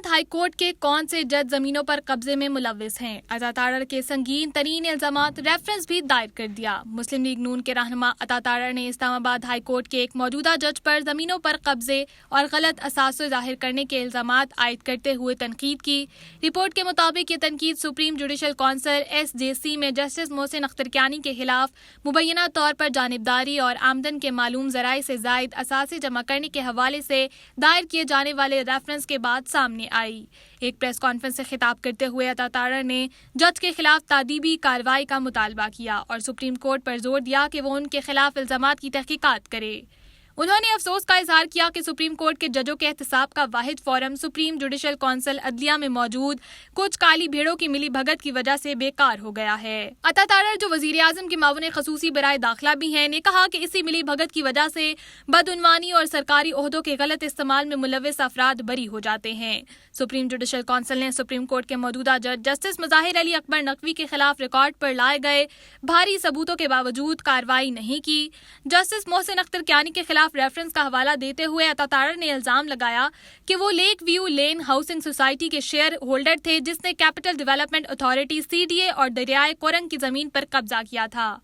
Gujarat high court کے کون سے جج زمینوں پر قبضے میں ملوث ہیں؟ عطا تارڑ کے سنگین ترین الزامات ریفرنس بھی دائر کر دیا۔ مسلم لیگ نون کے رہنما عطا تارڑ نے اسلام آباد ہائی کورٹ کے ایک موجودہ جج پر زمینوں پر قبضے اور غلط اثاثے ظاہر کرنے کے الزامات عائد کرتے ہوئے تنقید کی۔ رپورٹ کے مطابق یہ تنقید سپریم جوڈیشل کونسل SJC میں جسٹس محسن اختر کیانی کے خلاف مبینہ طور پر جانبداری اور آمدن کے معلوم ذرائع سے زائد اثاثے جمع کرنے کے حوالے سے دائر کیے جانے والے ریفرنس کے بعد سامنے آئی۔ ایک پریس کانفرنس سے خطاب کرتے ہوئے عطا تارڑ نے جج کے خلاف تادیبی کارروائی کا مطالبہ کیا اور سپریم کورٹ پر زور دیا کہ وہ ان کے خلاف الزامات کی تحقیقات کرے۔ انہوں نے افسوس کا اظہار کیا کہ سپریم کورٹ کے ججوں کے احتساب کا واحد فورم سپریم جوڈیشل کونسل عدلیہ میں موجود کچھ کالی بھیڑوں کی ملی بھگت کی وجہ سے بیکار ہو گیا ہے۔ عطا تارڑ، جو وزیر اعظم کے معاون خصوصی برائے داخلہ بھی ہیں، نے کہا کہ اسی ملی بھگت کی وجہ سے بدعنوانی اور سرکاری عہدوں کے غلط استعمال میں ملوث افراد بری ہو جاتے ہیں۔ سپریم جوڈیشل کونسل نے سپریم کورٹ کے موجودہ جج جسٹس مظاہر علی اکبر نقوی کے خلاف ریکارڈ پر لائے گئے بھاری ثبوتوں کے باوجود کارروائی نہیں کی۔ جسٹس محسن اختر کیانی کے خلاف ریفرنس کا حوالہ دیتے ہوئے عطا تارڑ نے الزام لگایا کہ وہ لیک ویو لین ہاؤسنگ سوسائٹی کے شیئر ہولڈر تھے، جس نے کیپٹل ڈیولپمنٹ اتھارٹی CDA اور دریائے کورنگ کی زمین پر قبضہ کیا تھا۔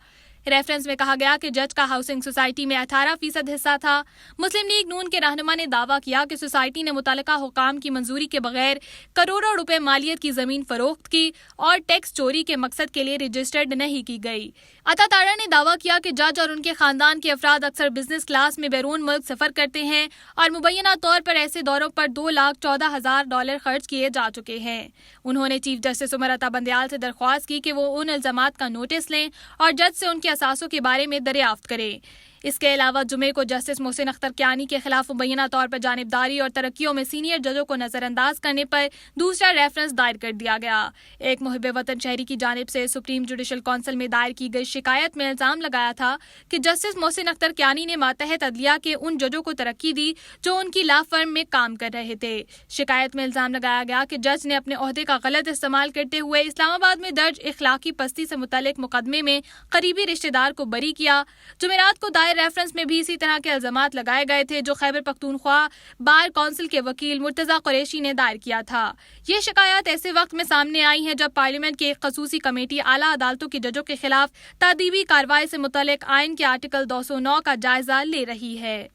ریفرنس میں کہا گیا کہ جج کا ہاؤسنگ سوسائٹی میں 18% حصہ تھا۔ مسلم لیگ نون کے رہنما نے دعویٰ کیا کہ سوسائٹی نے متعلقہ حکام کی منظوری کے بغیر کروڑوں روپے مالیت کی زمین فروخت کی اور ٹیکس چوری کے مقصد کے لیے رجسٹرڈ نہیں کی گئی۔ عطا تارڑ نے دعویٰ کیا کہ جج اور ان کے خاندان کے افراد اکثر بزنس کلاس میں بیرون ملک سفر کرتے ہیں اور مبینہ طور پر ایسے دوروں پر $2,14,000 خرچ کیے جا چکے ہیں۔ انہوں نے چیف جسٹس عمر عطا بندیال سے درخواست کی کہ وہ ان الزامات کا نوٹس لیں اور جج سے ان کے اثاثوں کے بارے میں دریافت کریں۔ اس کے علاوہ جمعے کو جسٹس محسن اختر کیانی کے خلاف مبینہ طور پر جانبداری اور ترقیوں میں سینئر ججوں کو نظر انداز کرنے پر دوسرا ریفرنس دائر کر دیا گیا۔ ایک محب وطن شہری کی جانب سے سپریم جوڈیشل کونسل میں دائر کی گئی شکایت میں الزام لگایا تھا کہ جسٹس محسن اختر کیانی نے ماتحت عدلیہ کے ان ججوں کو ترقی دی جو ان کی لا فرم میں کام کر رہے تھے۔ شکایت میں الزام لگایا گیا کہ جج نے اپنے عہدے کا غلط استعمال کرتے ہوئے اسلام آباد میں درج اخلاقی پستی سے متعلق مقدمے میں قریبی رشتہ دار کو بری کیا۔ جمعرات کو دائر ریفرنس میں بھی اسی طرح کے الزامات لگائے گئے تھے جو خیبر پختونخوا بار کونسل کے وکیل مرتضی قریشی نے دائر کیا تھا۔ یہ شکایات ایسے وقت میں سامنے آئی ہیں جب پارلیمنٹ کی ایک خصوصی کمیٹی اعلیٰ عدالتوں کے ججوں کے خلاف تادیبی کارروائی سے متعلق آئین کے آرٹیکل 209 کا جائزہ لے رہی ہے۔